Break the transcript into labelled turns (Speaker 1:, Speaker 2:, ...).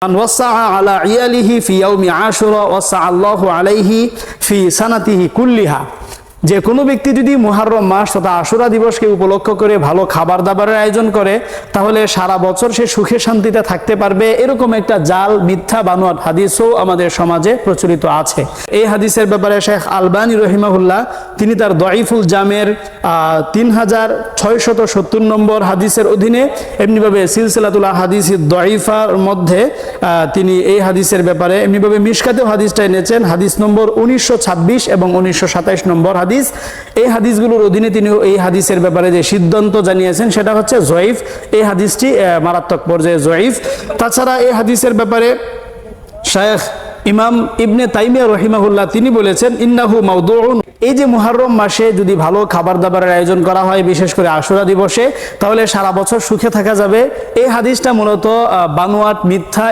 Speaker 1: মান ওয়াসআ আলা ইয়ালিহি ফি ইয়াউমি আশুরা ওয়াসআ আল্লাহু আলাইহি ফি সানাতিহি কুল্লিহা। যে কোনো ব্যক্তি যদি মুহররম মাস তথা আশুরা দিবসকে উপলক্ষ করে ভালো খাবার দাবারের আয়োজন করে তাহলে সারা বছর সে সুখে শান্তিতে থাকতে পারবে, এরকম একটা জাল মিথ্যা বানোয়াট হাদিসও আমাদের সমাজে প্রচলিত আছে। এই হাদিসের ব্যাপারে শেখ আলবানী রহিমাহুল্লাহ তিনি তার দঈফুল জামের 3670 নম্বর হাদিসের অধীনে, এমনিভাবে সিলসিলাতুল হাদিস দঈফার মধ্যে তিনি এই হাদিসের ব্যাপারে এমনিভাবে মিশকাতেও হাদিসটা এনেছেন, হাদিস নম্বর 1926 এবং 1927 নম্বর হাদিস। এই হাদিসগুলোর অধীনে তিনি এই হাদিসের ব্যাপারে যে সিদ্ধান্ত জানিয়েছেন সেটা হচ্ছে জয়ীফ। এই হাদিসটি মারাত্মক পর্যায়ে জয়ীফ। তাছাড়া এই হাদিসের ব্যাপারে শায়খ ইমাম ইবনে তাইমিয়া রহিমাহুল্লাহ তিনি বলেছেন ইন্নাহু মাউদুউন। এই যে মুহররম মাসে যদি ভালো খাবার দাবারের আয়োজন করা হয়, বিশেষ করে আশুরা দিবসে, তাহলে সারা বছর সুখে থাকা যাবে। এই হাদিসটা মূলত বানোয়াট মিথ্যা।